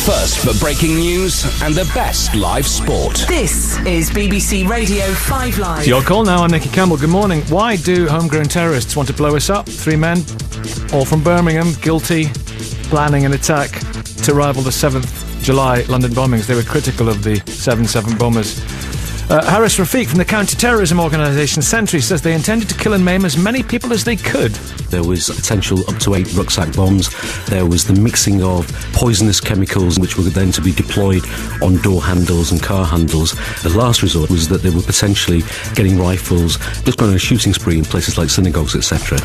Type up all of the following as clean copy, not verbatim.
First for breaking news and the best live sport. This is BBC Radio 5 Live. It's your call now. I'm Nicky Campbell. Good morning. Why do homegrown terrorists want to blow us up? 3 men, all from Birmingham, guilty, planning an attack to rival the 7th July London bombings. They were critical of the 7/7 bombers. Haris Rafiq from the counter-terrorism organisation Sentry says they intended to kill and maim as many people as they could. There was potential up to 8 rucksack bombs. There was the mixing of poisonous chemicals which were then to be deployed on door handles and car handles. The last resort was that they were potentially getting rifles, just going on a shooting spree in places like synagogues, etc.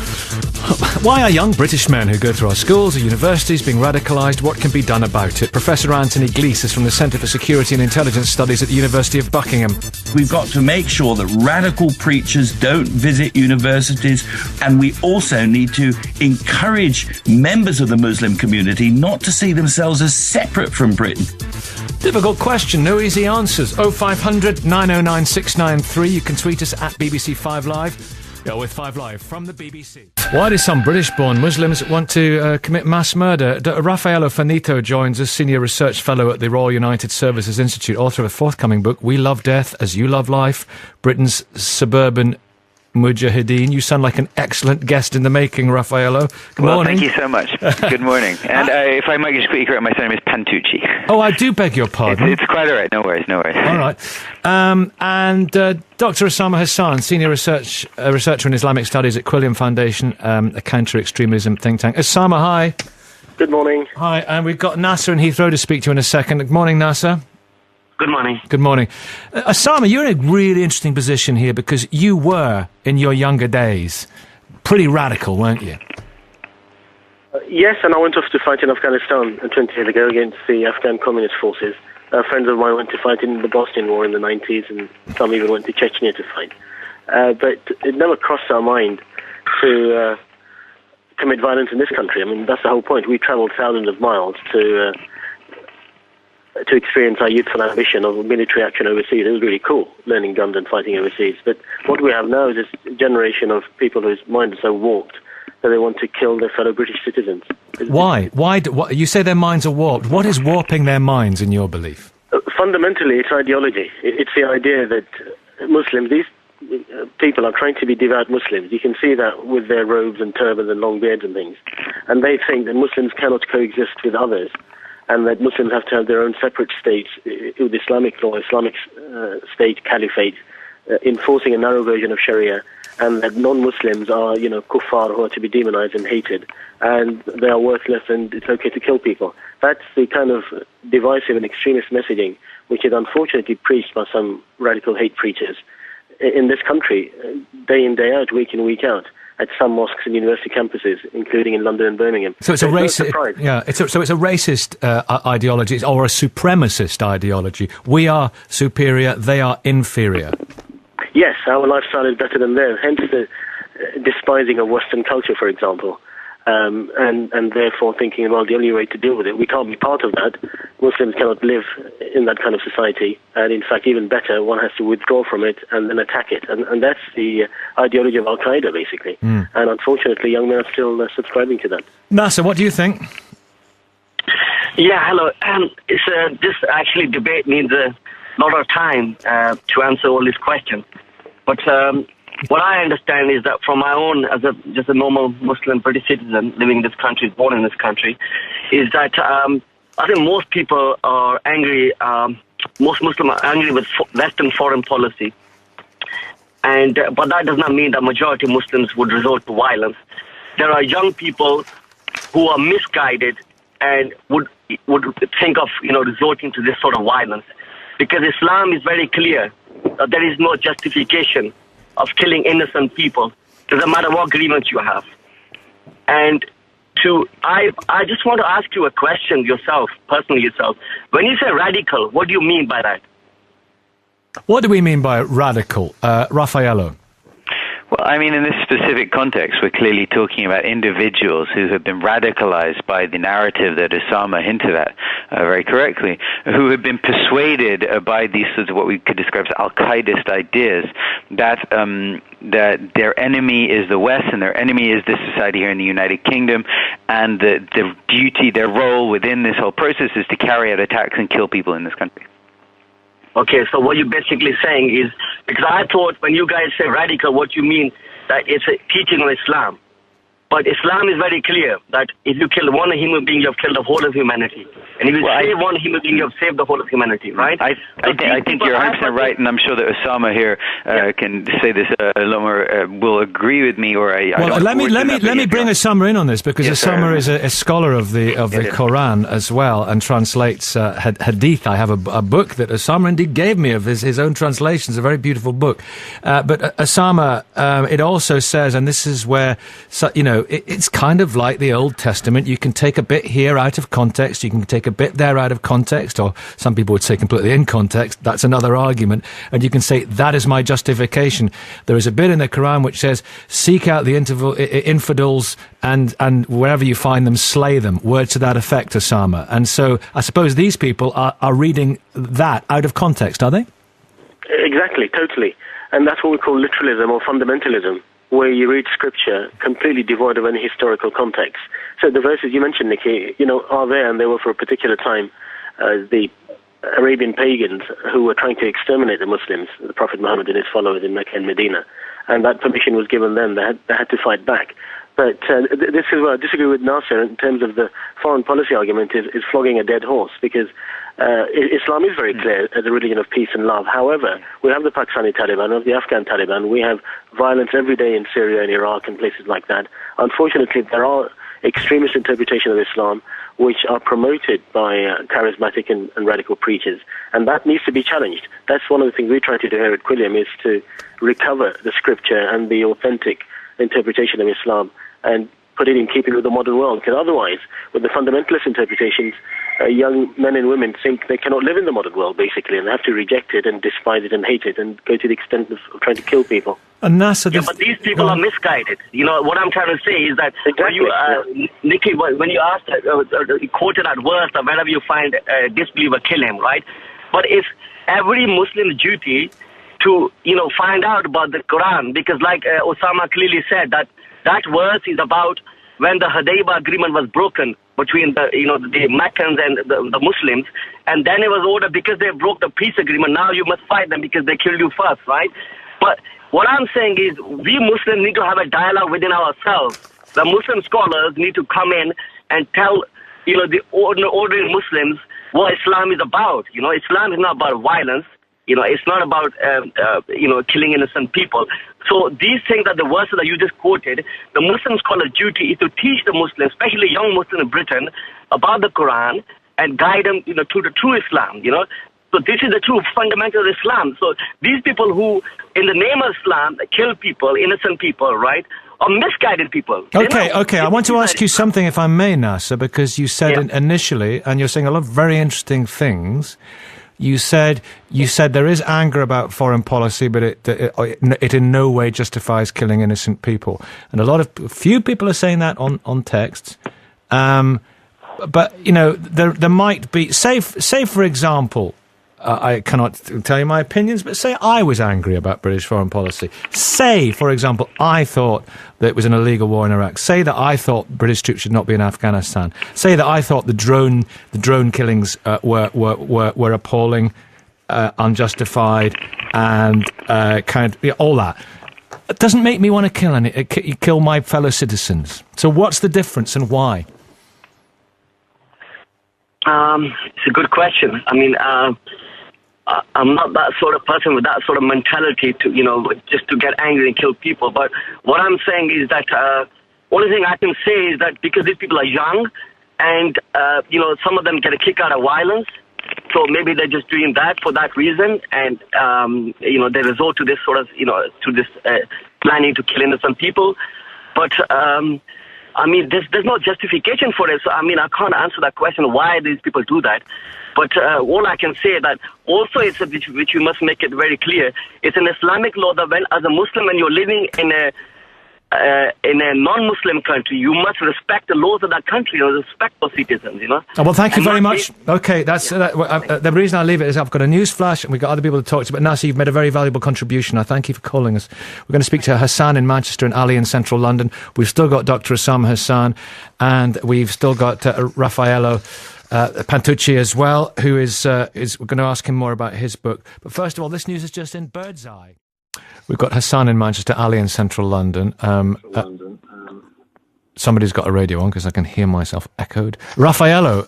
Why are young British men who go through our schools or universities being radicalised? What can be done about it? Professor Anthony Glees is from the Centre for Security and Intelligence Studies at the University of Buckingham. We've got to make sure that radical preachers don't visit universities, and we also need to encourage members of the Muslim community not to see themselves as separate from Britain. Difficult question, no easy answers. 0500 909 693. You can tweet us at BBC 5 Live. Yeah, with 5 Live from the BBC. Why do some British-born Muslims want to commit mass murder? Raffaello Finito joins us, Senior Research Fellow at the Royal United Services Institute, author of a forthcoming book, We Love Death as You Love Life, Britain's Suburban Mujahideen. You sound like an excellent guest in the making, Raffaello. Good morning. Thank you so much. Good morning. And if I might just quickly correct, my surname is Pantucci. Oh, I do beg your pardon. It's quite all right. No worries. All right. And Dr. Osama Hassan, Senior Researcher in Islamic Studies at Quilliam Foundation, a counter-extremism think tank. Osama, hi. Good morning. Hi, and we've got Nasser in Heathrow to speak to in a second. Good morning, Nasser. Good morning. Good morning. Osama, you're in a really interesting position here because you were, in your younger days, pretty radical, weren't you? Yes, and I went off to fight in Afghanistan 20 years ago against the Afghan Communist forces. Friends of mine went to fight in the Bosnian War in the 90s, and some even went to Chechnya to fight. But it never crossed our mind to commit violence in this country. I mean, that's the whole point. We travelled thousands of miles to experience our youthful ambition of military action overseas. It was really cool, learning guns and fighting overseas. But what we have now is this generation of people whose minds are so warped that they want to kill their fellow British citizens. Why? You say their minds are warped. What is warping their minds, in your belief? Fundamentally, it's ideology. It's the idea that Muslims, these people are trying to be devout Muslims. You can see that with their robes and turbans and long beards and things. And they think that Muslims cannot coexist with others, and that Muslims have to have their own separate states with Islamic law, Islamic state caliphate, enforcing a narrow version of Sharia, and that non-Muslims are, kuffar, who are to be demonized and hated, and they are worthless and it's okay to kill people. That's the kind of divisive and extremist messaging which is unfortunately preached by some radical hate preachers in this country, day in, day out, week in, week out, at some mosques and university campuses, including in London and Birmingham. So it's a racist, so it's a racist ideology or a supremacist ideology. We are superior, they are inferior. Yes, our lifestyle is better than theirs, hence the despising of Western culture, for example, and therefore thinking, well, the only way to deal with it, we can't be part of that. Muslims cannot live in that kind of society, and in fact, even better, one has to withdraw from it and then attack it. And that's the ideology of Al-Qaeda, basically. And unfortunately, young men are still subscribing to that. Nasser, what do you think? Yeah, hello. This actually debate needs a lot of time to answer all these questions. But what I understand is that from my own, as just a normal Muslim British citizen living in this country, born in this country, is that I think most people are angry, most Muslims are angry with Western foreign policy. But that does not mean that majority of Muslims would resort to violence. There are young people who are misguided and would think of resorting to this sort of violence, because Islam is very clear that there is no justification of killing innocent people, doesn't matter what grievance you have. And I just want to ask you a question personally yourself. When you say radical, what do you mean by that? What do we mean by radical, Raffaello? Well, I mean, in this specific context, we're clearly talking about individuals who have been radicalized by the narrative that Osama hinted at very correctly, who have been persuaded by these sorts of what we could describe as al-Qaedist ideas that that their enemy is the West and their enemy is this society here in the United Kingdom, and their role within this whole process is to carry out attacks and kill people in this country. Okay, so what you're basically saying is, because I thought when you guys say radical, what you mean that it's a teaching of Islam. But Islam is very clear that if you kill one human being, you have killed the whole of humanity. And if you save one human being, you have saved the whole of humanity, right? I think you're 100% right, and I'm sure that Osama here can say this a lot more, will agree with me, or let me bring Osama in on this, because Osama is a scholar of the Quran as well, and translates hadith. I have a book that Osama indeed gave me of his own translations, a very beautiful book. But Osama, it also says, and this is where, it's kind of like the Old Testament. You can take a bit here out of context, you can take a bit there out of context, or some people would say completely in context. That's another argument. And you can say, that is my justification. There is a bit in the Quran which says, seek out the infidels and wherever you find them, slay them. Words to that effect, Osama. And so I suppose these people are reading that out of context, are they? Exactly, totally. And that's what we call literalism or fundamentalism, where you read scripture completely devoid of any historical context. So the verses you mentioned, Nicky, are there, and they were for a particular time. The Arabian pagans who were trying to exterminate the Muslims, the Prophet Muhammad and his followers in Mecca and Medina, and that permission was given them. They had to fight back. But this is where I disagree with Nasser in terms of the foreign policy argument is flogging a dead horse, because Islam is very clear as a religion of peace and love. However, we have the Pakistani Taliban, we have the Afghan Taliban, we have violence every day in Syria and Iraq and places like that. Unfortunately, there are extremist interpretations of Islam which are promoted by charismatic and radical preachers, and that needs to be challenged. That's one of the things we try to do here at Quilliam, is to recover the scripture and the authentic interpretation of Islam and put it in keeping with the modern world, because otherwise, with the fundamentalist interpretations, young men and women think they cannot live in the modern world, basically, and they have to reject it and despise it and hate it and go to the extent of trying to kill people. And NASA, but these people are misguided. What I'm trying to say is that Nicky, when you asked, quoted that verse, that whenever you find a disbeliever, kill him, right? But it's every Muslim's duty to, find out about the Quran, because like Osama clearly said, that verse is about when the Hudaybiyah agreement was broken between the Meccans and the Muslims, and then it was ordered, because they broke the peace agreement, now you must fight them because they killed you first, right? But what I'm saying is, we Muslims need to have a dialogue within ourselves. The Muslim scholars need to come in and tell, the ordinary Muslims what Islam is about. Islam is not about violence. It's not about, killing innocent people. So these things that the verses that you just quoted, the Muslim scholar's duty is to teach the Muslims, especially young Muslims in Britain, about the Quran and guide them, to the true Islam, So this is the true fundamental of Islam. So these people who, in the name of Islam, kill people, innocent people, right, are misguided people. Okay. I want to ask you something, if I may, Nasser, because you said initially, and you're saying a lot of very interesting things. You said there is anger about foreign policy, but it in no way justifies killing innocent people. And a few people are saying that on texts. But there might be, say for example, I cannot tell you my opinions, but say I was angry about British foreign policy. Say, for example, I thought that it was an illegal war in Iraq. Say that I thought British troops should not be in Afghanistan. Say that I thought the drone killings were appalling, unjustified, and all that. It doesn't make me want to kill my fellow citizens. So what's the difference and why? It's a good question. I mean, I'm not that sort of person with that sort of mentality to, just to get angry and kill people. But what I'm saying is that only thing I can say is that because these people are young and, some of them get a kick out of violence, so maybe they're just doing that for that reason, and, they resort to this sort of, to this planning to kill innocent people. But I mean, there's no justification for it. So, I mean, I can't answer that question, why these people do that. But all I can say that also it's which we must make it very clear. It's an Islamic law that when, as a Muslim, when you're living in a non-Muslim country, you must respect the laws of that country, respect those citizens, Oh, well, thank you very much. Okay, that's the reason I leave it is I've got a news flash and we've got other people to talk to, but Nasser, you've made a very valuable contribution. I thank you for calling us. We're going to speak to Hassan in Manchester and Ali in central London. We've still got Dr. Osama Hassan, and we've still got Raffaello Pantucci as well, who is we're going to ask him more about his book. But first of all, this news is just in bird's eye. We've got Hassan in Manchester, Ali in central London. Somebody's got a radio on because I can hear myself echoed. Raffaello,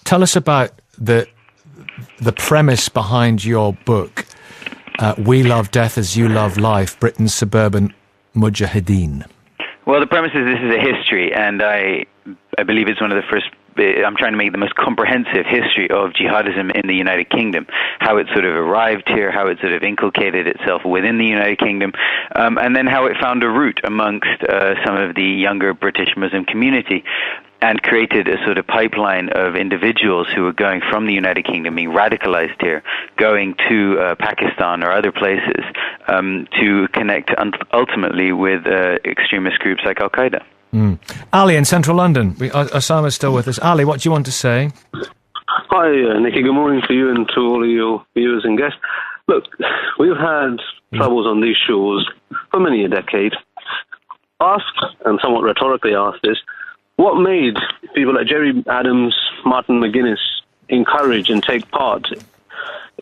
tell us about the premise behind your book, We Love Death as You Love Life, Britain's Suburban Mujahideen. Well, the premise is this is a history, and I believe it's one of the first. I'm trying to make the most comprehensive history of jihadism in the United Kingdom, how it sort of arrived here, how it sort of inculcated itself within the United Kingdom, and then how it found a root amongst some of the younger British Muslim community, and created a sort of pipeline of individuals who were going from the United Kingdom, being radicalized here, going to Pakistan or other places to connect ultimately with extremist groups like Al-Qaeda. Ali in central London. Osama's still with us. Ali, what do you want to say? Hi, Nicky. Good morning to you and to all of your viewers and guests. Look, we've had troubles on these shores for many a decade. Asked, and somewhat rhetorically asked this, what made people like Jerry Adams, Martin McGuinness encourage and take part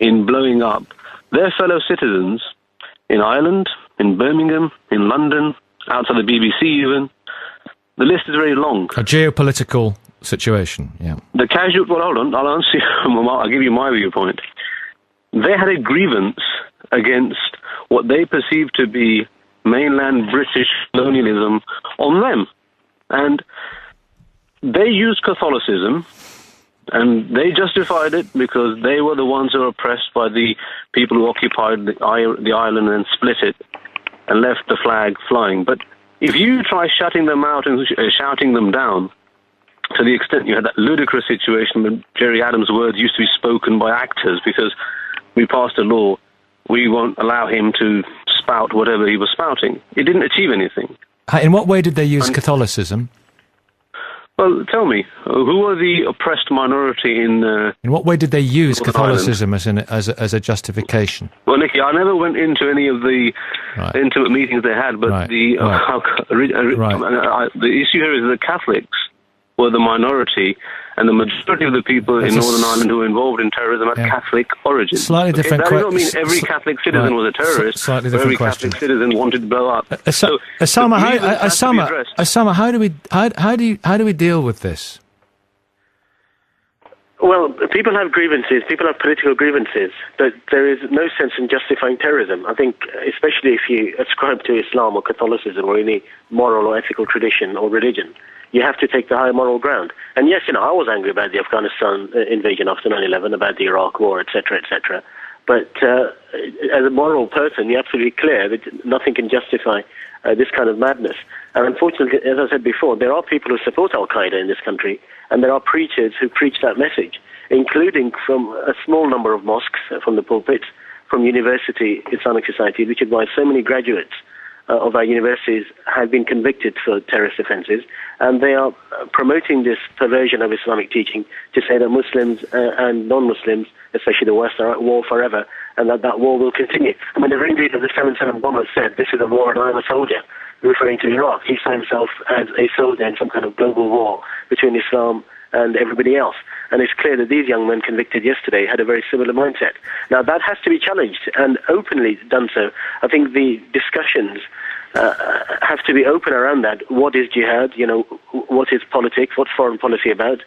in blowing up their fellow citizens in Ireland, in Birmingham, in London, outside the BBC even? The list is very long. A geopolitical situation, yeah. The casual... Well, hold on. I'll answer you. I'll give you my viewpoint. They had a grievance against what they perceived to be mainland British colonialism on them. And they used Catholicism, and they justified it because they were the ones who were oppressed by the people who occupied the island and split it and left the flag flying. But if you try shutting them out and shouting them down, to the extent you had that ludicrous situation when Jerry Adams' words used to be spoken by actors because we passed a law, we won't allow him to spout whatever he was spouting. It didn't achieve anything. In what way did they use Catholicism? Well, tell me, who were the oppressed minority in... In what way did they use Catholicism as a justification? Well, Nicky, I never went into any of the intimate meetings they had, but the issue here is the Catholics were the minority, and the majority of the people in Northern Ireland who were involved in terrorism had Catholic origin. Slightly different question. That does not mean every Catholic citizen was a terrorist, slightly or every question. Catholic citizen wanted to blow up. Osama, how do we deal with this? Well, people have grievances, people have political grievances, but there is no sense in justifying terrorism. I think, especially if you ascribe to Islam or Catholicism or any moral or ethical tradition or religion, you have to take the higher moral ground. And yes, I was angry about the Afghanistan invasion after 9/11, about the Iraq war, etc., etc. But as a moral person, you're absolutely clear that nothing can justify this kind of madness. And unfortunately, as I said before, there are people who support Al-Qaeda in this country, and there are preachers who preach that message, including from a small number of mosques, from the pulpits, from university Islamic societies, which is why so many graduates of our universities have been convicted for terrorist offences, and they are promoting this perversion of Islamic teaching to say that Muslims and non-Muslims, especially the West, are at war forever, and that war will continue. I mean, the ringleader of the 7/7 bomber said, "This is a war and I am a soldier," referring to Iraq. He saw himself as a soldier in some kind of global war between Islam and everybody else. And it's clear that these young men convicted yesterday had a very similar mindset. Now, that has to be challenged and openly done so. I think the discussions have to be open around that. What is jihad? What is politics? What's foreign policy about?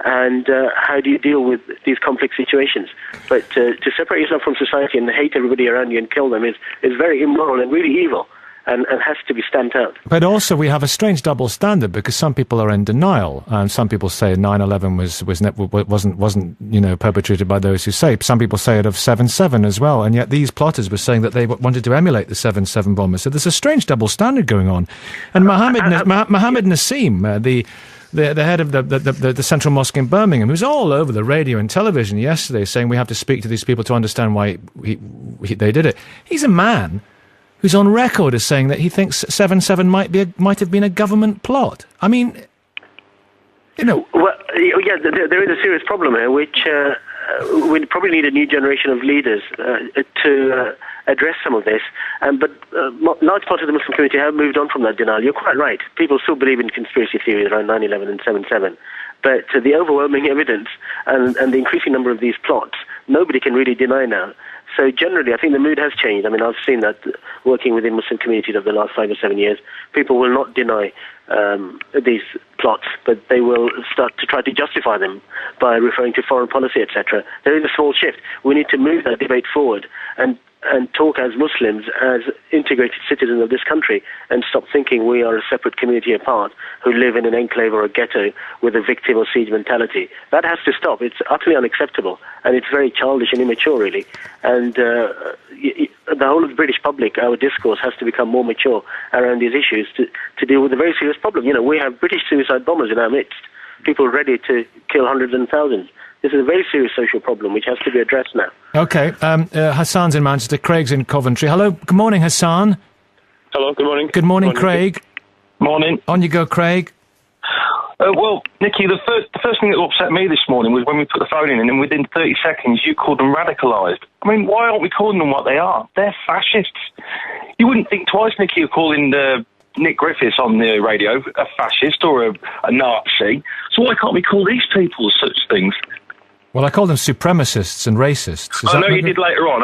And how do you deal with these complex situations? But to separate yourself from society and hate everybody around you and kill them is very immoral and really evil. and has to be stamped out. But also we have a strange double standard, because some people are in denial, and some people say 9/11 wasn't perpetrated by those who say. Some people say it of 7/7 as well, and yet these plotters were saying that they wanted to emulate the 7/7 bombers. So there's a strange double standard going on. And Mohammed Nassim, the head of the Central Mosque in Birmingham, who's all over the radio and television yesterday saying we have to speak to these people to understand why they did it. He's a man who's on record as saying that he thinks 7/7 might have been a government plot. I mean, Well, yeah, there is a serious problem here, which we probably need a new generation of leaders to address some of this. But large part of the Muslim community have moved on from that denial. You're quite right. People still believe in conspiracy theories around 9/11 and 7/7. But the overwhelming evidence and the increasing number of these plots, nobody can really deny now. So generally, I think the mood has changed. I mean, I've seen that working within Muslim communities over the last 5 or 7 years. People will not deny these plots, but they will start to try to justify them by referring to foreign policy, etc. There is a small shift. We need to move that debate forward and talk as Muslims, as integrated citizens of this country, and stop thinking we are a separate community apart who live in an enclave or a ghetto with a victim or siege mentality. That has to stop. It's utterly unacceptable, and it's very childish and immature, really. And the whole of the British public, our discourse has to become more mature around these issues to deal with a very serious problem. We have British suicide bombers in our midst, people ready to kill hundreds and thousands. This is a very serious social problem which has to be addressed now. Okay, Hassan's in Manchester, Craig's in Coventry. Hello, good morning, Hassan. Hello, good morning. Good morning, Craig. Morning. On you go, Craig. Well, Nicky, the first thing that upset me this morning was when we put the phone in, and then within 30 seconds you called them radicalised. I mean, why aren't we calling them what they are? They're fascists. You wouldn't think twice, Nicky, of calling Nick Griffiths on the radio a fascist or a Nazi. So why can't we call these people such things? Well, I call them supremacists and racists. I know you did later on.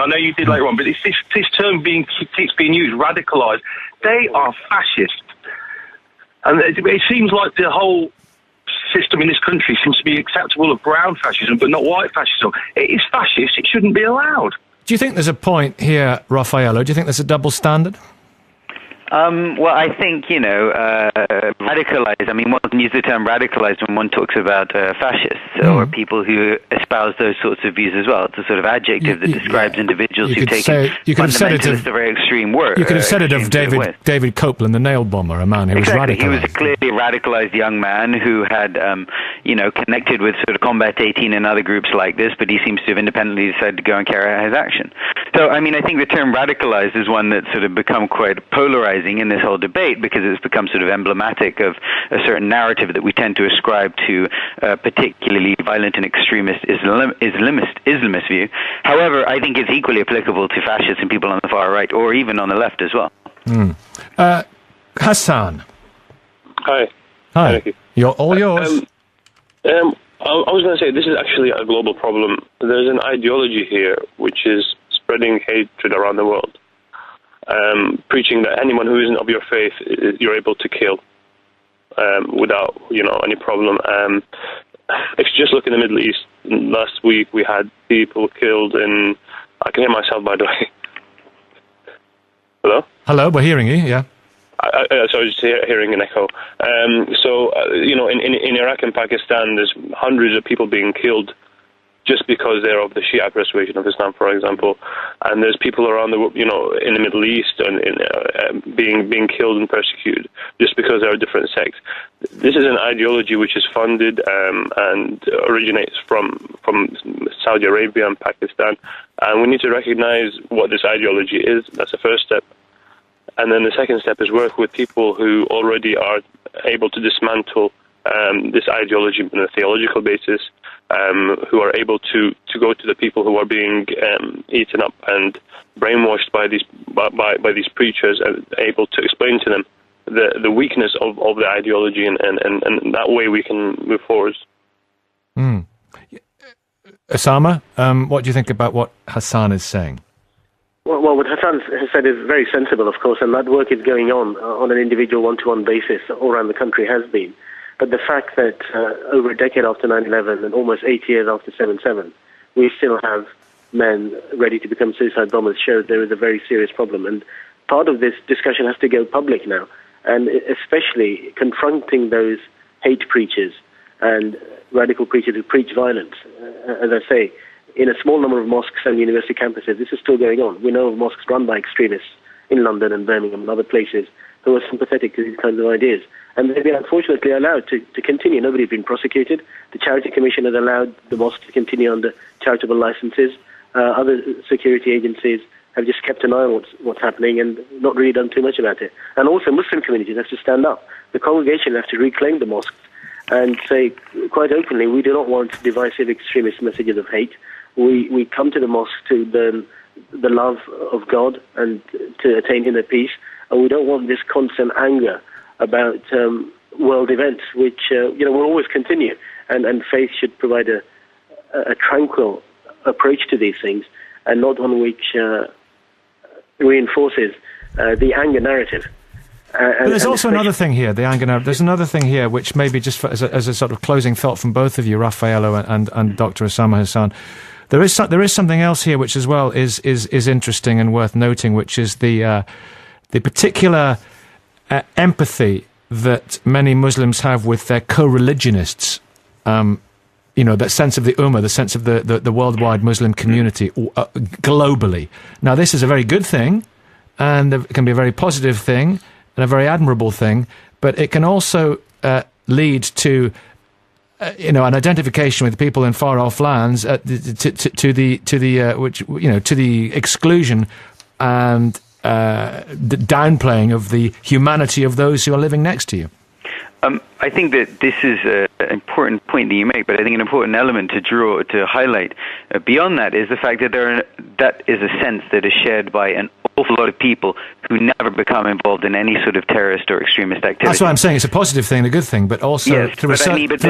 But it's this term keeps being used, radicalised. They are fascists. And it seems like the whole system in this country seems to be acceptable of brown fascism, but not white fascism. It is fascist. It shouldn't be allowed. Do you think there's a point here, Raffaello? Do you think there's a double standard? Well, I think, radicalized, I mean, one can use the term radicalized when one talks about fascists or people who espouse those sorts of views as well. It's a sort of adjective that describes individuals who've taken fundamentalist or very extreme work. You could have said it of David Copeland, the nail bomber, a man who was radicalized. He was clearly a radicalized young man who had, connected with sort of Combat 18 and other groups like this, but he seems to have independently decided to go and carry out his action. So, I mean, I think the term radicalized is one that's sort of become quite polarizing in this whole debate because it's become sort of emblematic of a certain narrative that we tend to ascribe to a particularly violent and extremist Islamist view. However, I think it's equally applicable to fascists and people on the far right or even on the left as well. Hassan. Hi. Thank you. You're all yours. I was going to say, this is actually a global problem. There's an ideology here which is spreading hatred around the world. Preaching that anyone who isn't of your faith, you're able to kill without, any problem. If you just look in the Middle East, last week we had people killed in... I can hear myself, by the way. Hello? Hello, we're hearing you, yeah. So just hearing an echo. In Iraq and Pakistan, there's hundreds of people being killed just because they're of the Shia persuasion of Islam, for example. And there's people around in the Middle East and being killed and persecuted just because they're a different sect. This is an ideology which is funded and originates from Saudi Arabia and Pakistan. And we need to recognize what this ideology is. That's the first step. And then the second step is work with people who already are able to dismantle this ideology on a theological basis, who are able to go to the people who are being eaten up and brainwashed by these preachers and able to explain to them the weakness of the ideology, and that way we can move forward. Osama, what do you think about what Hassan is saying? Well, what Hassan has said is very sensible, of course, and that work is going on an individual one-to-one basis all around the country, has been. But the fact that over a decade after 9/11 and almost 8 years after 7/7, we still have men ready to become suicide bombers shows there is a very serious problem. And part of this discussion has to go public now, and especially confronting those hate preachers and radical preachers who preach violence. As I say, in a small number of mosques and university campuses, this is still going on. We know of mosques run by extremists in London and Birmingham and other places who are sympathetic to these kinds of ideas. And they've been unfortunately allowed to continue. Nobody's been prosecuted. The Charity Commission has allowed the mosque to continue under charitable licenses. Other security agencies have just kept an eye on what's happening and not really done too much about it. And also Muslim communities have to stand up. The congregation have to reclaim the mosques and say quite openly, we do not want divisive extremist messages of hate. We come to the mosque to learn the love of God and to attain inner peace, and we don't want this constant anger about world events, which will always continue. And faith should provide a tranquil approach to these things, and not one which reinforces the anger narrative. But there's also another thing here, the anger narrative. There's another thing here, which maybe just as a sort of closing thought from both of you, Raffaello and Dr. Osama Hassan. There is something else here which as well is interesting and worth noting, which is the particular empathy that many Muslims have with their co-religionists. That sense of the ummah, the sense of the worldwide Muslim community globally. Now, this is a very good thing, and it can be a very positive thing and a very admirable thing, but it can also lead to an identification with people in far off lands to the exclusion and the downplaying of the humanity of those who are living next to you. I think that this is an important point that you make, but I think an important element to highlight beyond that is the fact that that is a sense that is shared by an awful lot of people who never become involved in any sort of terrorist or extremist activity. That's why I'm saying it's a positive thing, a good thing, but also through a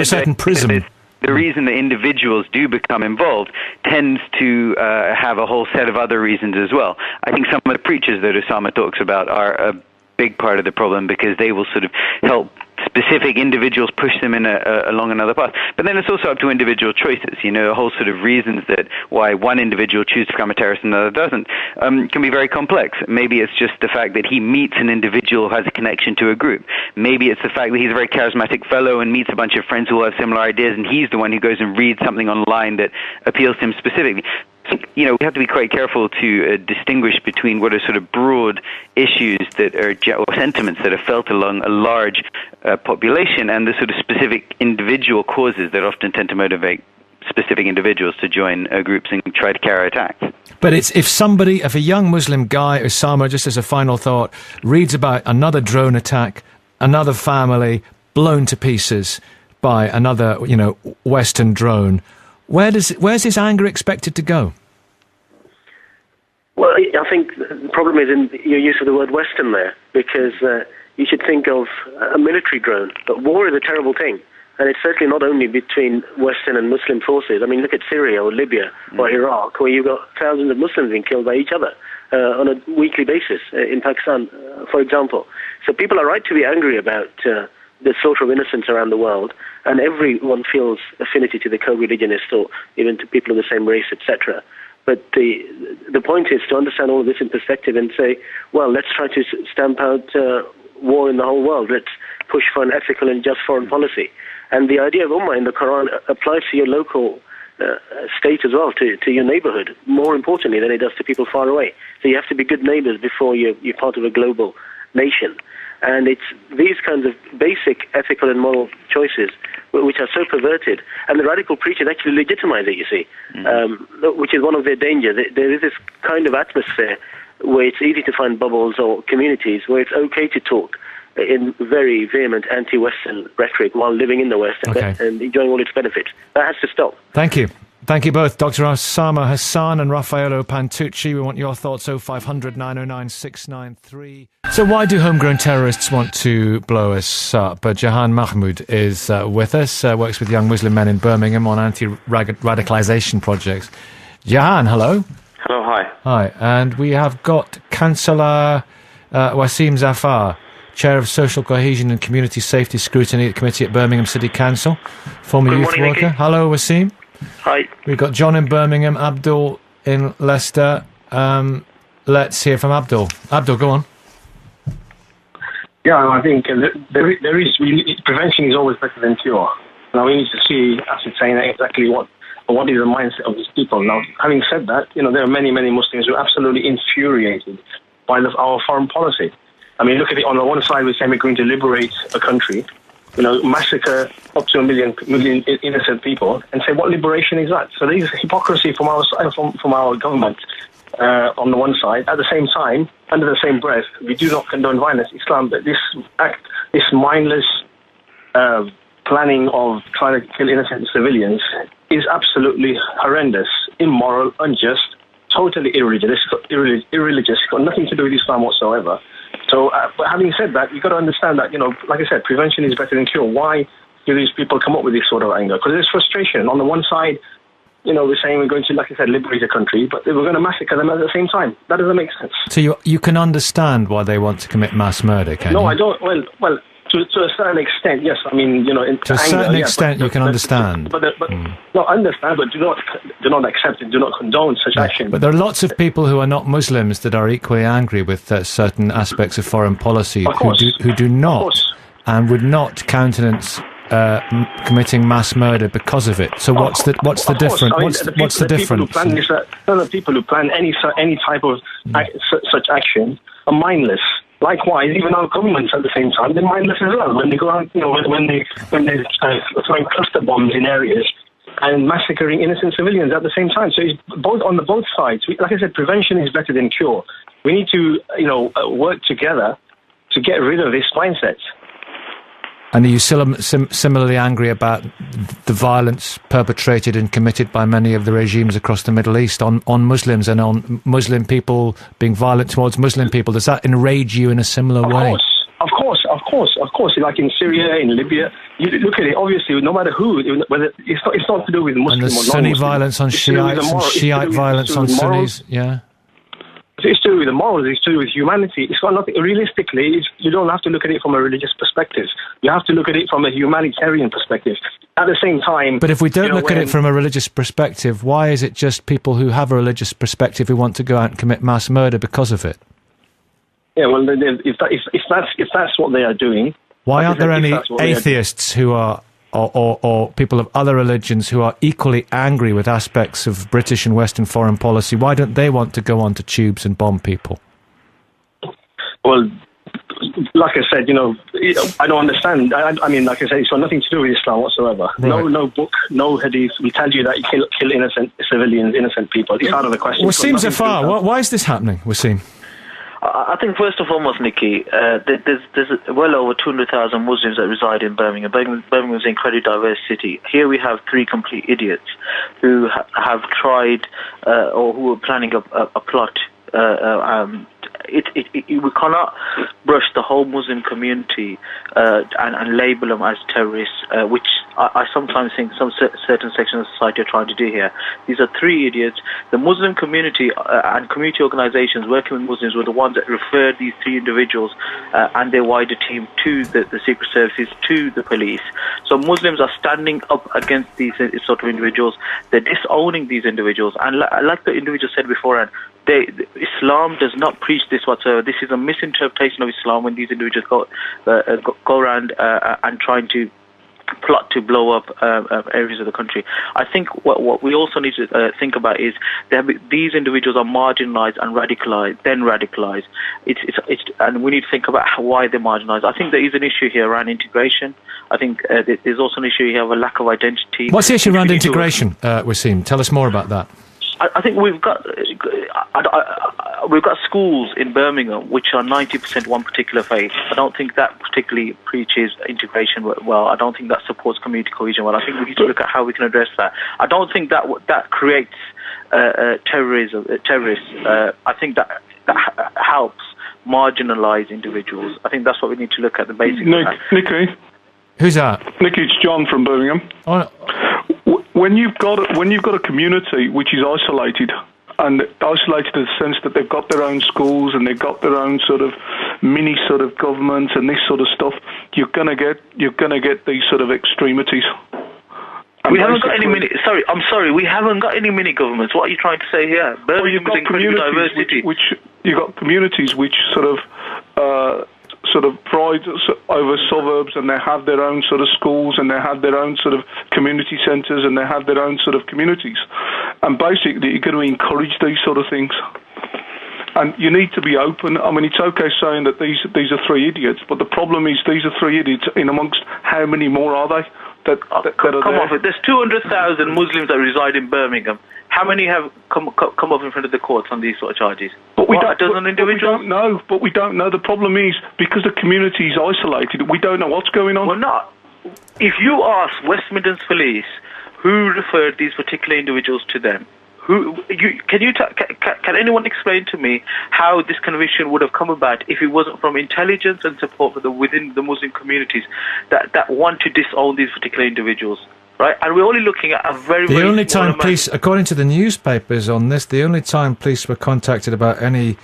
certain prism. The reason that individuals do become involved tends to have a whole set of other reasons as well. I think some of the preachers that Osama talks about are a big part of the problem, because they will sort of help specific individuals push them in along another path. But then it's also up to individual choices, a whole sort of reasons that why one individual chooses to become a terrorist and another doesn't, can be very complex. Maybe it's just the fact that he meets an individual who has a connection to a group. Maybe it's the fact that he's a very charismatic fellow and meets a bunch of friends who have similar ideas, and he's the one who goes and reads something online that appeals to him specifically. We have to be quite careful to distinguish between what are sort of broad issues that are or sentiments that are felt along a large population, and the sort of specific individual causes that often tend to motivate specific individuals to join groups and try to carry out attacks. But if a young Muslim guy, Osama, just as a final thought, reads about another drone attack, another family blown to pieces by another, Western drone, where's his anger expected to go? Well, I think the problem is in your use of the word Western there, because you should think of a military drone. But war is a terrible thing, and it's certainly not only between Western and Muslim forces. I mean, look at Syria or Libya or Iraq, where you've got thousands of Muslims being killed by each other on a weekly basis, in Pakistan, for example. So people are right to be angry about the slaughter of innocents around the world, and everyone feels affinity to the co-religionist or even to people of the same race, etc. But the point is to understand all of this in perspective and say, well, let's try to stamp out war in the whole world. Let's push for an ethical and just foreign policy. And the idea of ummah in the Quran applies to your local state as well, to your neighborhood, more importantly than it does to people far away. So you have to be good neighbors before you're part of a global nation. And it's these kinds of basic ethical and moral choices which are so perverted. And the radical preachers actually legitimize it, you see, which is one of their dangers. There is this kind of atmosphere where it's easy to find bubbles or communities where it's okay to talk in very vehement anti-Western rhetoric while living in the West and enjoying all its benefits. That has to stop. Thank you. Thank you both, Dr. Osama Hassan and Raffaello Pantucci. We want your thoughts, 0500 909 693. So why do homegrown terrorists want to blow us up? Jahan Mahmood is with us, works with young Muslim men in Birmingham on anti-radicalisation projects. Jahan, hello. Hello, hi. Hi, and we have got Councillor Wasim Zafar, Chair of Social Cohesion and Community Safety Scrutiny Committee at Birmingham City Council, former youth worker. Nicky. Hello, Wasim. Hi. We've got John in Birmingham, Abdul in Leicester. Let's hear from Abdul. Abdul, go on. Yeah, I think prevention is always better than cure. Now we need to ascertain exactly what is the mindset of these people. Now, having said that, there are many, many Muslims who are absolutely infuriated by our foreign policy. I mean, look at it. On the one side, we're saying we're going to liberate a country, massacre up to a million innocent people, and say, what liberation is that? So there is hypocrisy from our side, from our government on the one side. At the same time, under the same breath, we do not condone violence. Islam, but this mindless planning of trying to kill innocent civilians is absolutely horrendous, immoral, unjust, totally irreligious, got nothing to do with Islam whatsoever. So, but having said that, you've got to understand that, like I said, prevention is better than cure. Why do these people come up with this sort of anger? Because there's frustration. On the one side, we're saying we're going to, like I said, liberate a country, but we're going to massacre them at the same time. That doesn't make sense. So you can understand why they want to commit mass murder, can you? No, I don't. Well, to a certain extent, yes. I mean, to a certain extent, you can understand. Not understand, but do not accept and do not condone such action. But there are lots of people who are not Muslims that are equally angry with certain aspects of foreign policy who do not and would not countenance committing mass murder because of it. So what's the difference? What's the difference? The people who plan any type of such action are mindless. Likewise, even our governments at the same time, they're mindless as well. When they go out, when they're throwing cluster bombs in areas and massacring innocent civilians at the same time. So it's on both sides. Like I said, prevention is better than cure. We need to, work together to get rid of this mindset. And are you similarly angry about the violence perpetrated and committed by many of the regimes across the Middle East on Muslims and on Muslim people being violent towards Muslim people? Does that enrage you in a similar way? Of course. Like in Syria, in Libya, you look at it. Obviously, no matter who, whether it's not to do with Muslim or non-Muslim. And Sunni violence on Shiites and Shiite violence on Sunnis. Yeah. It's to do with the morals, it's to do with humanity. It's got nothing, realistically, you don't have to look at it from a religious perspective. You have to look at it from a humanitarian perspective. At the same time... But if we don't look at it from a religious perspective, why is it just people who have a religious perspective who want to go out and commit mass murder because of it? Yeah, well, if that's what they are doing... Why aren't there any atheists who are... Or people of other religions who are equally angry with aspects of British and Western foreign policy? Why don't they want to go onto tubes and bomb people? Well, like I said, I don't understand. I mean, like I said, it's got nothing to do with Islam whatsoever. Right. No book, no hadith. We tell you that you kill innocent civilians, innocent people. It's out of the question. Wasim Zafar, why is this happening, Wasim? I think first and foremost, Nicky, there's well over 200,000 Muslims that reside in Birmingham. Birmingham is an incredibly diverse city. Here we have three complete idiots who have tried or who are planning a plot. We cannot brush the whole Muslim community and label them as terrorists, which I sometimes think some certain sections of society are trying to do here. These are three idiots. The Muslim community and community organisations working with Muslims were the ones that referred these three individuals and their wider team to the secret services, to the police. So Muslims are standing up against these sort of individuals. They're disowning these individuals. And like the individual said beforehand, Islam does not preach this whatsoever. This is a misinterpretation of Islam when these individuals go around and trying to plot to blow up areas of the country. I think what we also need to think about is these individuals are marginalised and radicalised. And we need to think about why they're marginalised. I think there is an issue here around integration. I think there's also an issue here of a lack of identity. What's the issue around integration, Wasim? Tell us more about that. I think we've got schools in Birmingham which are 90% one particular faith. I don't think that particularly preaches integration well. I don't think that supports community cohesion well. I think we need to look at how we can address that. I don't think that creates terrorists. I think that helps marginalise individuals. I think that's what we need to look at, the basics. Nicky. Who's that? Nicky, it's John from Birmingham. Oh. When you've got a community which is isolated, and isolated in the sense that they've got their own schools and they've got their own sort of mini sort of government and this sort of stuff, you're gonna get these sort of extremities. And we haven't got any mini. Sorry, I'm sorry. We haven't got any mini governments. What are you trying to say here? Birmingham is incredibly diverse city. You've got communities which sort of sort of pride over suburbs, and they have their own sort of schools, and they have their own sort of community centres, and they have their own sort of communities. And basically, you're going to encourage these sort of things. And you need to be open. I mean, it's okay saying that these are three idiots, but the problem is these are three idiots in amongst how many more are they? Come off it. There's 200,000 Muslims that reside in Birmingham. How many have come up in front of the courts on these sort of charges? But we don't know. But we don't know. The problem is, because the community is isolated, we don't know what's going on. Well, not. If you ask West Midlands Police who referred these particular individuals to them, can anyone explain to me how this conviction would have come about if it wasn't from intelligence and support for within the Muslim communities that want to disown these particular individuals? Right, and we're only looking at a very, the only time police, according to the newspapers on this, the only time police were contacted about any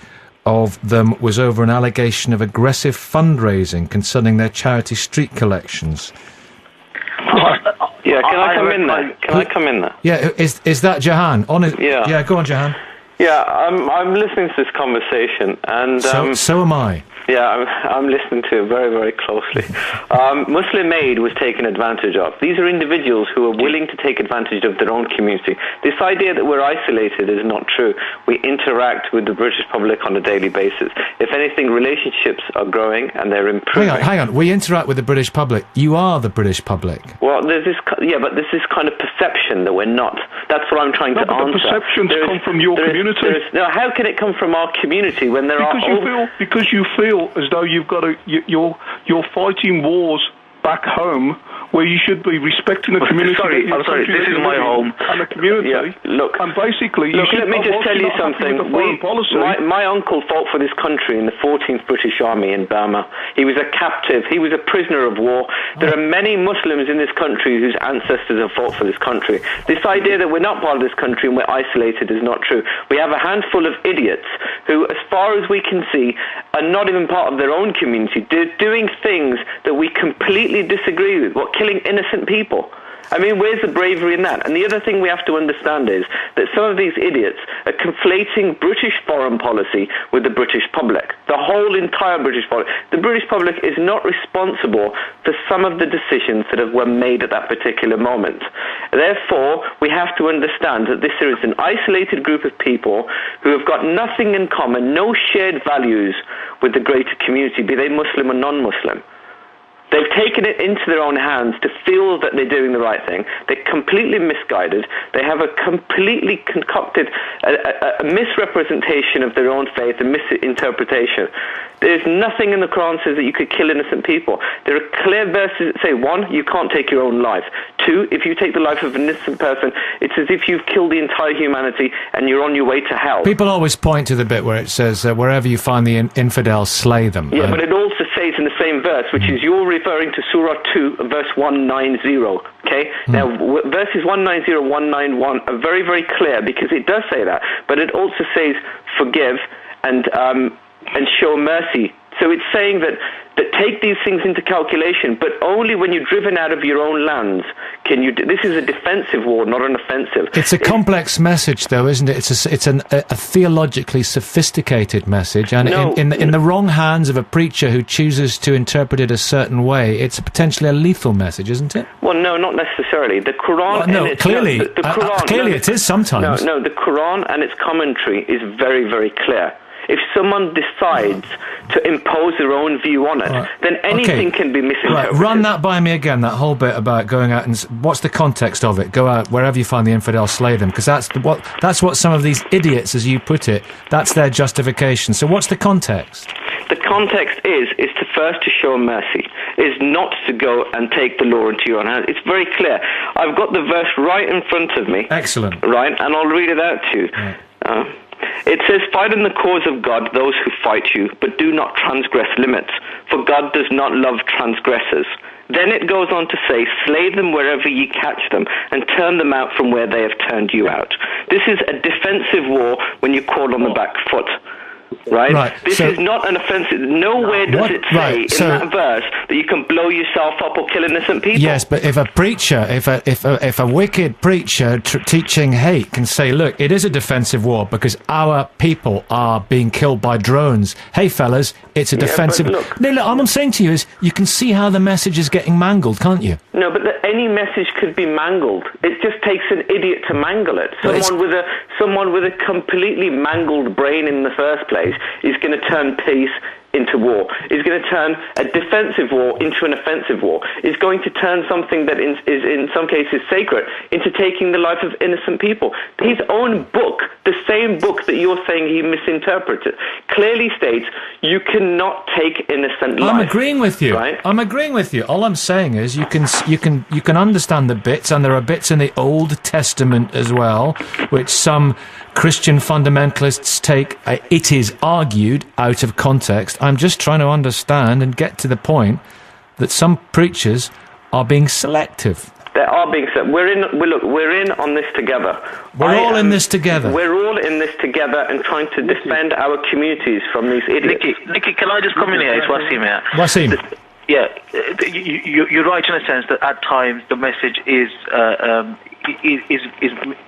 of them was over an allegation of aggressive fundraising concerning their charity street collections. Yeah, can I come in there? Can I come in there? Yeah, is that Jahan? Yeah, go on, Jahan. Yeah, I'm listening to this conversation, and so am I. Yeah, I'm listening to it very, very closely. Muslim Aid was taken advantage of. These are individuals who are willing to take advantage of their own community. This idea that we're isolated is not true. We interact with the British public on a daily basis. If anything, relationships are growing and they're improving. Hang on. We interact with the British public. You are the British public. Well, but there's this kind of perception that we're not. That's what I'm trying to answer. The perceptions come from your community. How can it come from our community when there because you feel as though you're fighting wars back home where you should be respecting the community. I'm sorry, this is my home. And the community. Yeah, look, and basically, let me just tell you something. My uncle fought for this country in the 14th British Army in Burma. He was a captive. He was a prisoner of war. There are many Muslims in this country whose ancestors have fought for this country. This idea that we're not part of this country and we're isolated is not true. We have a handful of idiots who, as far as we can see, are not even part of their own community. They're doing things that we completely disagree with. Killing innocent people. I mean, where's the bravery in that? And the other thing we have to understand is that some of these idiots are conflating British foreign policy with the British public. The whole entire British public. The British public is not responsible for some of the decisions that were made at that particular moment. Therefore, we have to understand that this is an isolated group of people who have got nothing in common, no shared values with the greater community, be they Muslim or non-Muslim. They've taken it into their own hands to feel that they're doing the right thing. They're completely misguided. They have a completely concocted a misrepresentation of their own faith, a misinterpretation. There's nothing in the Quran says that you could kill innocent people. There are clear verses that say, 1, you can't take your own life. 2, if you take the life of an innocent person, it's as if you've killed the entire humanity and you're on your way to hell. People always point to the bit where it says, wherever you find the infidels, slay them. Yeah, but it also says in the same verse, which is you're referring to Surah 2, verse 190, okay? Now, verses 190, 191 are very, very clear because it does say that, but it also says forgive and show mercy. So it's saying that take these things into calculation, but only when you're driven out of your own lands can you. This is a defensive war, not an offensive. It's a complex message, though, isn't it? It's a theologically sophisticated message, and in the wrong hands of a preacher who chooses to interpret it a certain way, it's potentially a lethal message, isn't it? Well, no, not necessarily. The Quran. Clearly, the Quran. Clearly, it is sometimes. No, the Quran and its commentary is very, very clear. If someone decides to impose their own view on it, then anything can be misinterpreted. Right, run that by me again, that whole bit about going out and... What's the context of it? Go out, wherever you find the infidels, slay them. Because that's what some of these idiots, as you put it, that's their justification. So what's the context? The context is to first to show mercy, is not to go and take the law into your own hands. It's very clear. I've got the verse right in front of me. Excellent. Right, and I'll read it out to you. Yeah. It says, fight in the cause of God those who fight you, but do not transgress limits, for God does not love transgressors. Then it goes on to say, slay them wherever ye catch them, and turn them out from where they have turned you out. This is a defensive war when you call on the back foot. Right? This is not an offensive. Nowhere does it say in that verse that you can blow yourself up or kill innocent people. Yes, but if a preacher, if a wicked preacher teaching hate can say, look, it is a defensive war because our people are being killed by drones. Hey, fellas, it's a defensive... No, look, all I'm saying to you is you can see how the message is getting mangled, can't you? No, but any message could be mangled. It just takes an idiot to mangle it. Someone with a completely mangled brain in the first place is going to turn peace into war. Is going to turn a defensive war into an offensive war. Is going to turn something that is in some cases sacred into taking the life of innocent people. His own book, the same book that you're saying he misinterpreted, clearly states you cannot take innocent life. I'm agreeing with you. Right? I'm agreeing with you. All I'm saying is you can understand the bits, and there are bits in the Old Testament as well, which some Christian fundamentalists take, it is argued, out of context. I'm just trying to understand and get to the point that some preachers are being selective. They are being selective. We're in on this together. We're all in this together. We're all in this together and trying to defend our communities from these idiots. Nicky, can I just come in here? It's Wasim here. Wasim. Yeah, you're right in a sense that at times the message is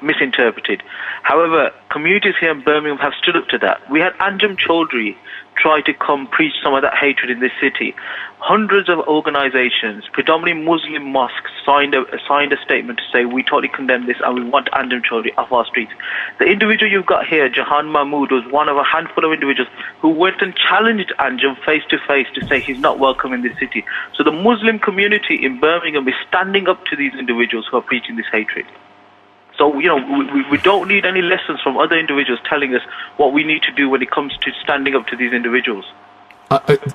misinterpreted. However, communities here in Birmingham have stood up to that. We had Anjem Chaudhry try to come preach some of that hatred in this city. Hundreds of organizations, predominantly Muslim mosques, signed a statement to say we totally condemn this and we want Anjem Chaudhry off our streets. The individual you've got here, Jahan Mahmood, was one of a handful of individuals who went and challenged Anjem face to face to say he's not welcome in this city. So the Muslim community in Birmingham is standing up to these individuals who are preaching this hatred. So, we don't need any lessons from other individuals telling us what we need to do when it comes to standing up to these individuals.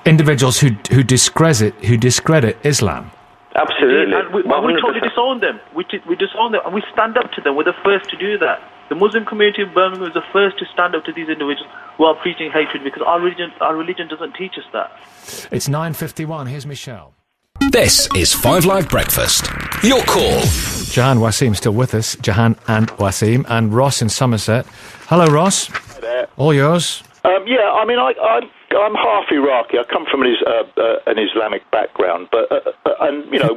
Individuals who discredit Islam. Absolutely. And we totally disown them. We disown them and we stand up to them. We're the first to do that. The Muslim community in Birmingham is the first to stand up to these individuals who are preaching hatred because our religion doesn't teach us that. It's 9:51. Here's Michelle. This is 5 Live Breakfast. Your call. Jahan Wasim still with us. Jahan and Wasim. And Ross in Somerset. Hello, Ross. Hi there. All yours. I'm half Iraqi. I come from an Islamic background, but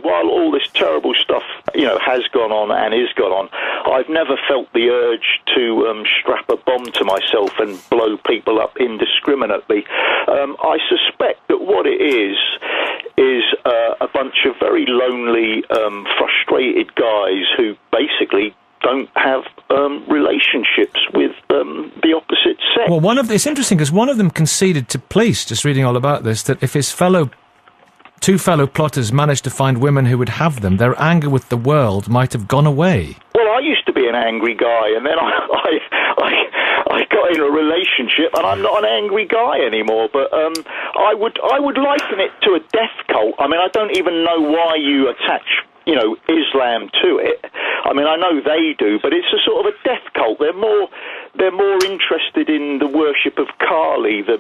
while all this terrible stuff has gone on and is gone on, I've never felt the urge to strap a bomb to myself and blow people up indiscriminately. I suspect that what it is a bunch of very lonely, frustrated guys who basically don't have relationships with the opposite sex. Well, it's interesting because one of them conceded to police, just reading all about this, that if his two fellow plotters managed to find women who would have them, their anger with the world might have gone away. Well, I used to be an angry guy, and then I got in a relationship, and I'm not an angry guy anymore. But I would liken it to a death cult. I mean, I don't even know why you attach Islam to it. I mean, I know they do, but it's a sort of a death cult. They're more interested in the worship of Kali, the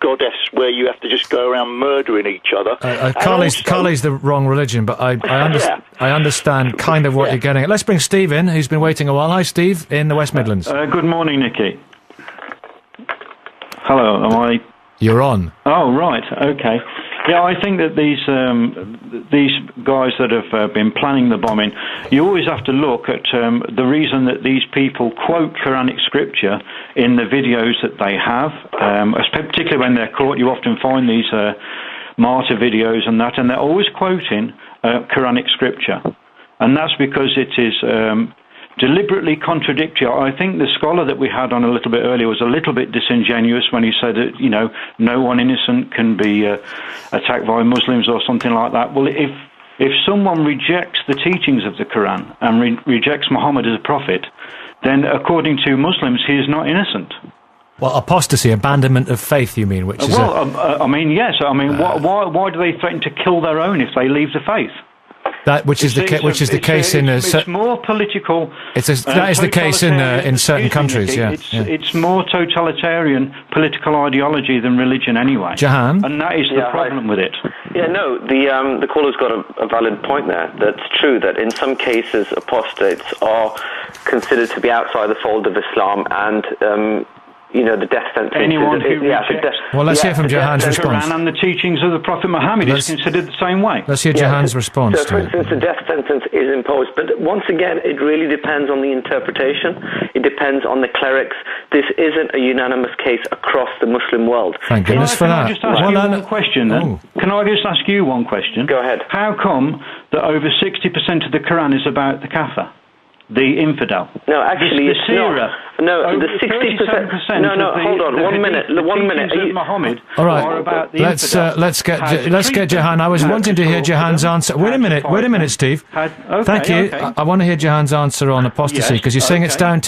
goddess where you have to just go around murdering each other. Kali's the wrong religion, but I understand kind of what you're getting at. Let's bring Steve in, who's been waiting a while. Hi, Steve, in the West Midlands. Good morning, Nicky. Hello, am I? You're on. Oh, right, okay. Yeah, I think that these guys that have been planning the bombing, you always have to look at the reason that these people quote Quranic scripture in the videos that they have, particularly when they're caught. You often find these martyr videos and that, and they're always quoting Quranic scripture. And that's because it is deliberately contradictory. I think the scholar that we had on a little bit earlier was a little bit disingenuous when he said that, no one innocent can be attacked by Muslims or something like that. Well, if someone rejects the teachings of the Quran and rejects Muhammad as a prophet, then according to Muslims, he is not innocent. Well, apostasy, abandonment of faith, you mean? Which is yes. I mean, why do they threaten to kill their own if they leave the faith? Which is the case in it's more political. That is the case in certain countries. Yeah, it's more totalitarian political ideology than religion anyway. Jahan, and that is the problem with it. Yeah, no, the caller's got a valid point there. That's true that in some cases apostates are considered to be outside the fold of Islam and the death sentence. Anyone who well, let's hear from Jahan's response. Quran and the teachings of the Prophet Muhammad is considered the same way. Let's hear Jahan's response. So, for instance, the death sentence is imposed, but once again, it really depends on the interpretation. It depends on the clerics. This isn't a unanimous case across the Muslim world. Thank goodness for that. Can I just ask you one question then? Can I just ask you one question? Go ahead. How come that over 60% of the Quran is about the kafir? The infidel. No, actually, it's not. No, the 60%. No, hold on, 1 minute. 1 minute. Muhammad. All right, let's get Jahan. I was wanting to hear Jahan's answer. Wait a minute, Steve. Thank you. Okay. I want to hear Jahan's answer on apostasy because you're saying it's down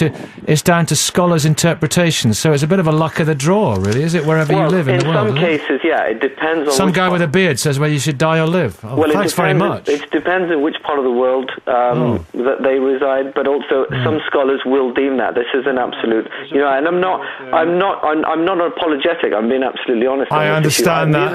to scholars' interpretations. So it's a bit of a luck of the draw, really, is it? Wherever you live in the world. In some cases, yeah, it depends on. Some guy with a beard says where you should die or live. Oh, thanks very much. It depends on which part of the world that they reside. But also, some scholars will deem that this is an absolute, and I'm not apologetic. I'm being absolutely honest. I understand that.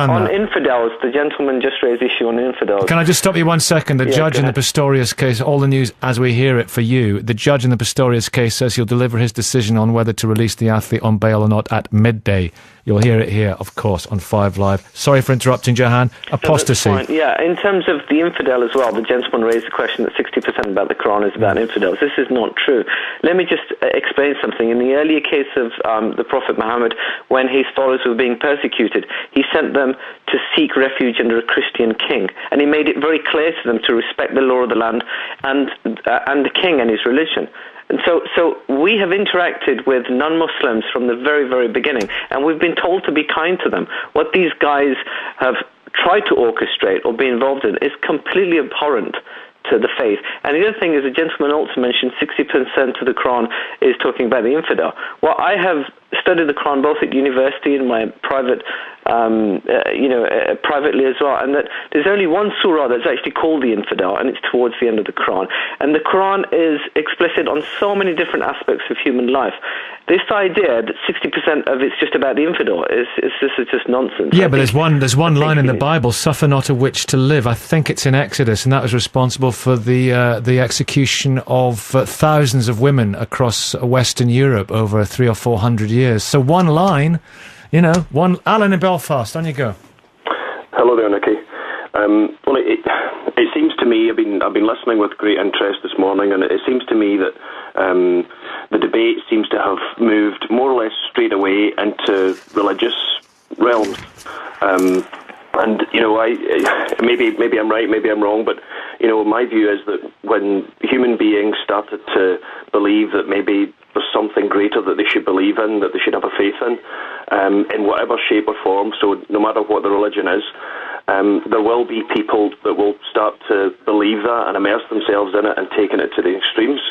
On infidels, the gentleman just raised the issue on infidels. Can I just stop you 1 second? The judge in the Pistorius case, all the news as we hear it for you, the judge in the Pistorius case says he'll deliver his decision on whether to release the athlete on bail or not at midday. You'll hear it here, of course, on 5 Live. Sorry for interrupting, Jahan. Apostasy. Yeah, in terms of the infidel as well, the gentleman raised the question that 60% about the Quran is about infidels. This is not true. Let me just explain something. In the earlier case of the Prophet Muhammad, when his followers were being persecuted, he sent them to seek refuge under a Christian king. And he made it very clear to them to respect the law of the land and the king and his religion. And so we have interacted with non-Muslims from the very, very beginning, and we've been told to be kind to them. What these guys have tried to orchestrate or be involved in is completely abhorrent to the faith. And the other thing is, the gentleman also mentioned 60% of the Quran is talking about the infidel. Well, I have studied the Quran both at university and my private, privately as well, and that there's only one surah that's actually called the infidel, and it's towards the end of the Quran. And the Quran is explicit on so many different aspects of human life. This idea that 60% of it's just about the infidel is just nonsense. Yeah, but there's one line in the Bible: "Suffer not a witch to live." I think it's in Exodus, and that was responsible for the execution of thousands of women across Western Europe over 300 or 400 years. So one line, Alan in Belfast, on you go. Hello there, Nicky. It seems to me, I've been listening with great interest this morning, and it seems to me that the debate seems to have moved more or less straight away into religious realms. And maybe I'm right, maybe I'm wrong, but my view is that when human beings started to believe that maybe there's something greater that they should believe in, that they should have a faith in whatever shape or form, so no matter what the religion is, there will be people that will start to believe that and immerse themselves in it and taking it to the extremes.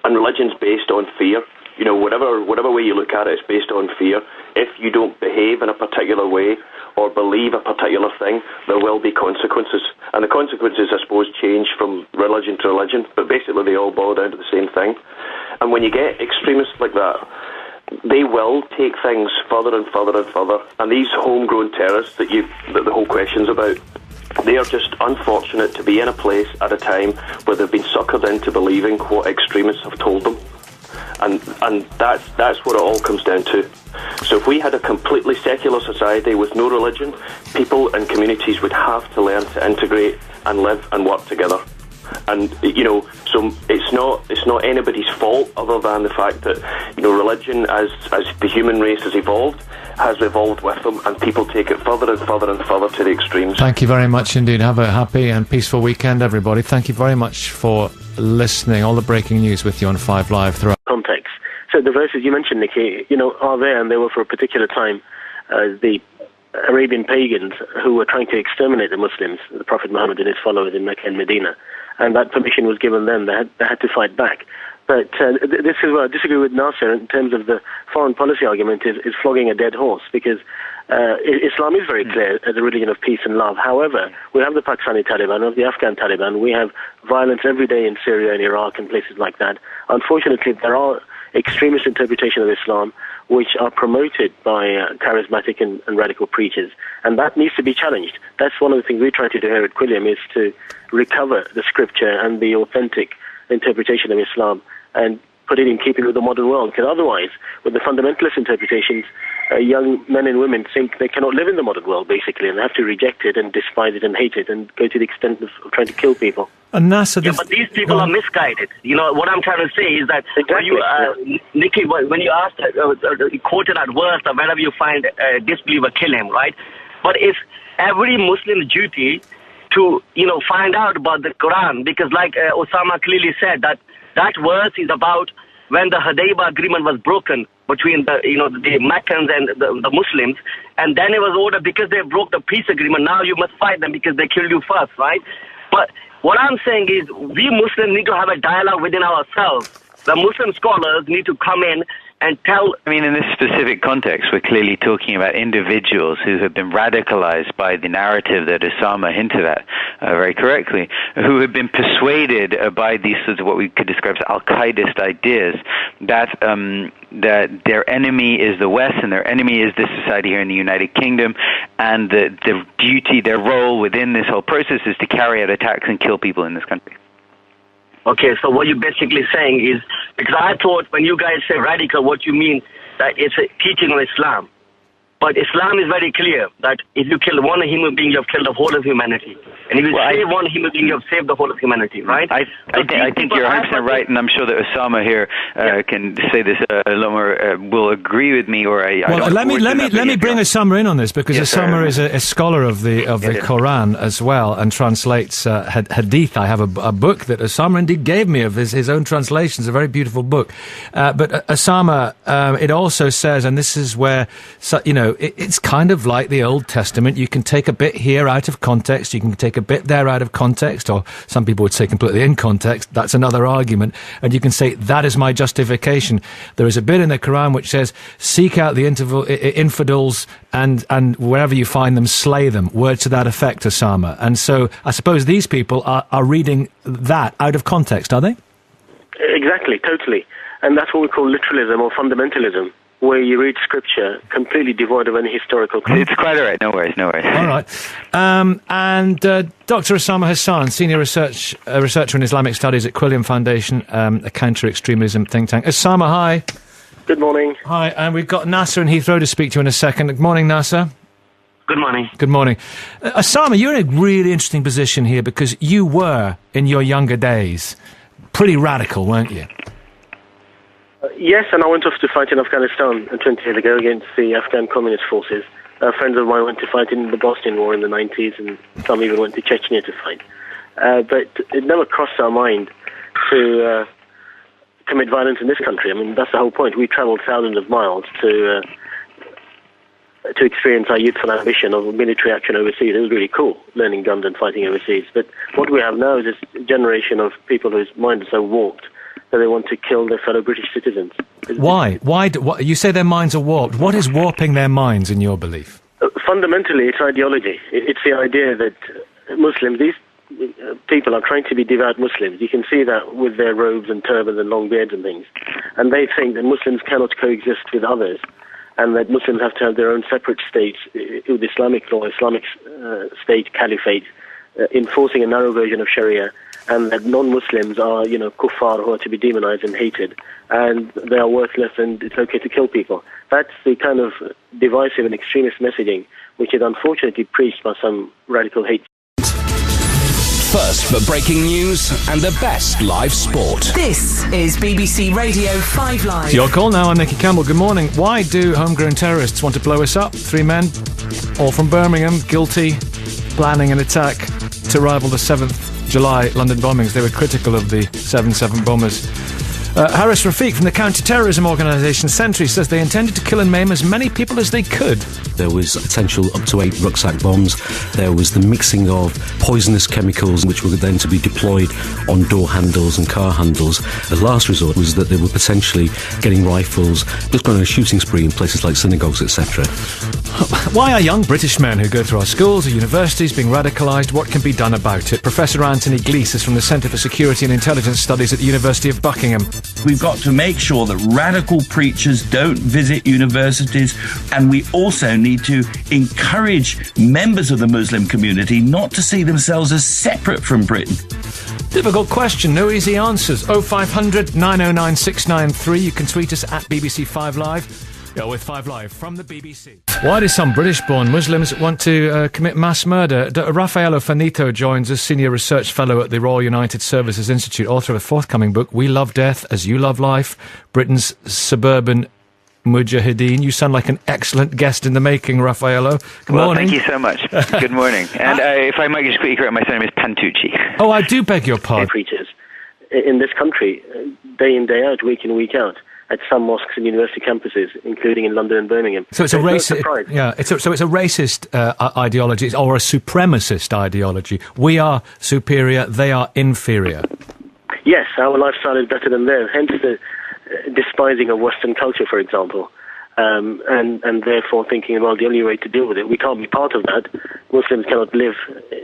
And religion's based on fear. Whatever way you look at it, it's based on fear. If you don't behave in a particular way or believe a particular thing, there will be consequences. And the consequences, I suppose, change from religion to religion, but basically they all boil down to the same thing. And when you get extremists like that, they will take things further and further and further. And these homegrown terrorists that the whole question's about, they are just unfortunate to be in a place at a time where they've been suckered into believing what extremists have told them. And that's what it all comes down to. So if we had a completely secular society with no religion, people and communities would have to learn to integrate and live and work together. And so it's not anybody's fault other than the fact that religion, as the human race has evolved with them, and people take it further and further and further to the extremes. Thank you very much indeed. Have a happy and peaceful weekend, everybody. Thank you very much for listening. All the breaking news with you on 5 Live throughout. Context. So the verses you mentioned, Nicky, are there, and they were for a particular time. The Arabian pagans who were trying to exterminate the Muslims, the Prophet Muhammad and his followers in Mecca and Medina, and that permission was given them. They had to fight back. But this is where I disagree with Nasser in terms of the foreign policy argument is flogging a dead horse, because Islam is very clear as a religion of peace and love. However, we have the Pakistani Taliban, we have the Afghan Taliban, we have violence every day in Syria and Iraq and places like that. Unfortunately, there are extremist interpretations of Islam which are promoted by charismatic and radical preachers, and that needs to be challenged. That's one of the things we try to do here at Quilliam, is to recover the scripture and the authentic interpretation of Islam and put it in keeping with the modern world, because otherwise, with the fundamentalist interpretations, young men and women think they cannot live in the modern world, basically, and they have to reject it and despise it and hate it and go to the extent of trying to kill people. And NASA, but these people are misguided. You know, what I'm trying to say is that when you, Nicky, when you asked, you quoted that verse that whenever you find a disbeliever, kill him, right? But it's every Muslim's duty to, find out about the Quran, because like Osama clearly said, that verse is about when the Hudaybiyah agreement was broken between the Meccans and the Muslims, and then it was ordered because they broke the peace agreement, now you must fight them because they killed you first, right? But what I'm saying is we Muslims need to have a dialogue within ourselves. The Muslim scholars need to come in and tell... I mean, in this specific context, we're clearly talking about individuals who have been radicalized by the narrative that Osama hinted at very correctly, who have been persuaded by these sorts of what we could describe as al-Qaedist ideas that their enemy is the West and their enemy is this society here in the United Kingdom, and the duty, their role within this whole process is to carry out attacks and kill people in this country. Okay, so what you're basically saying is, because I thought when you guys say radical, what you mean that it's a teaching of Islam. But Islam is very clear that if you kill one human being, you have killed the whole of humanity. And if you save one human being, you have saved the whole of humanity, right? I think you're 100% right, and I'm sure that Osama here can say this a lot more, will agree with me, or let me bring Osama in on this, because Osama is a scholar of the Quran as well, and translates hadith. I have a book that Osama indeed gave me of his own translations, a very beautiful book. But Osama, it also says, and this is where, it's kind of like the Old Testament. You can take a bit here out of context, you can take a bit there out of context, or some people would say completely in context. That's another argument. And you can say, that is my justification. There is a bit in the Quran which says, seek out the infidels and wherever you find them, slay them. Words to that effect, Osama. And so I suppose these people are reading that out of context, are they? Exactly, totally. And that's what we call literalism or fundamentalism, where you read scripture completely devoid of any historical context. It's quite all right. No worries. All right. And Dr. Osama Hassan, senior researcher in Islamic studies at Quilliam Foundation, a counter-extremism think tank. Osama, hi. Good morning. Hi, and we've got Nasser in Heathrow to speak to in a second. Good morning, Nasser. Good morning. Good morning. Osama, you're in a really interesting position here, because you were, in your younger days, pretty radical, weren't you? Yes, and I went off to fight in Afghanistan 20 years ago against the Afghan communist forces. Friends of mine went to fight in the Bosnian War in the 90s, and some even went to Chechnya to fight. But it never crossed our mind to commit violence in this country. I mean, that's the whole point. We travelled thousands of miles to experience our youthful ambition of military action overseas. It was really cool, learning guns and fighting overseas. But what we have now is this generation of people whose mind is so warped that they want to kill their fellow British citizens. Why? You say their minds are warped. What is warping their minds, in your belief? Fundamentally, it's ideology. It's the idea that Muslims, these people are trying to be devout Muslims. You can see that with their robes and turbans and long beards and things. And they think that Muslims cannot coexist with others, and that Muslims have to have their own separate states with Islamic law, Islamic state caliphate, enforcing a narrow version of Sharia, and that non-Muslims are, kuffar, who are to be demonized and hated, and they are worthless and it's okay to kill people. That's the kind of divisive and extremist messaging which is unfortunately preached by some radical hate. First for breaking news and the best live sport. This is BBC Radio 5 Live. It's your call now. I'm Nicky Campbell. Good morning. Why do homegrown terrorists want to blow us up? 3 men, all from Birmingham, guilty, planning an attack to rival the 7th July London bombings. They were critical of the 7/7 bombers. Haris Rafiq from the counter-terrorism organisation Sentry says they intended to kill and maim as many people as they could. There was potential up to 8 rucksack bombs. There was the mixing of poisonous chemicals which were then to be deployed on door handles and car handles. The last resort was that they were potentially getting rifles, just going on a shooting spree in places like synagogues, etc. Why are young British men who go through our schools or universities being radicalised? What can be done about it? Professor Anthony Glees is from the Centre for Security and Intelligence Studies at the University of Buckingham. We've got to make sure that radical preachers don't visit universities, and we also need to encourage members of the Muslim community not to see themselves as separate from Britain. Difficult question, no easy answers. 0500 909 693. You can tweet us at BBC 5 Live. Yeah, with 5 Live from the BBC. Why do some British-born Muslims want to commit mass murder? Raffaello Finito joins us, Senior Research Fellow at the Royal United Services Institute, author of a forthcoming book, We Love Death as You Love Life, Britain's Suburban Mujahideen. You sound like an excellent guest in the making, Raffaello. Good morning. Thank you so much. Good morning. And if I might just quickly correct, my surname is Pantucci. Oh, I do beg your pardon. Preachers in this country, day in, day out, week in, week out, at some mosques and university campuses, including in London and Birmingham. So it's a racist, so it's a racist ideology, or a supremacist ideology. We are superior, they are inferior. Yes, our lifestyle is better than theirs. Hence the despising of Western culture, for example, and therefore thinking, well, the only way to deal with it, we can't be part of that. Muslims cannot live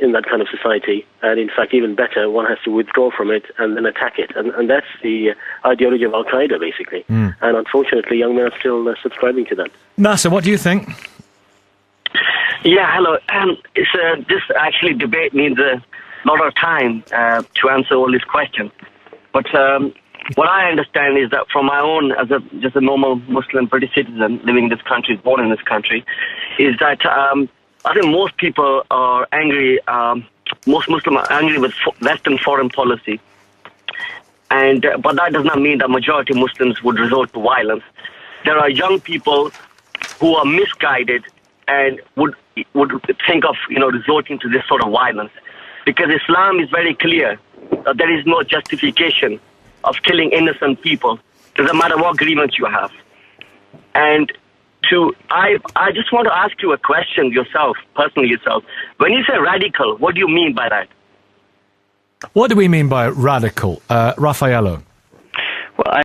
in that kind of society, and in fact, even better, one has to withdraw from it and then attack it. And that's the ideology of Al-Qaeda, basically. And unfortunately, young men are still subscribing to that. Nasser, what do you think? Yeah, hello. This actually debate needs a lot of time to answer all these questions. But what I understand is that from my own, as just a normal Muslim British citizen living in this country, born in this country, is that I think most people are angry, most Muslims are angry with Western foreign policy. But that does not mean that majority of Muslims would resort to violence. There are young people who are misguided and would think of resorting to this sort of violence, because Islam is very clear that there is no justification of killing innocent people, doesn't matter what grievance you have. And I just want to ask you a question yourself, personally yourself. When you say radical, what do you mean by that? What do we mean by radical, Raffaello? Well,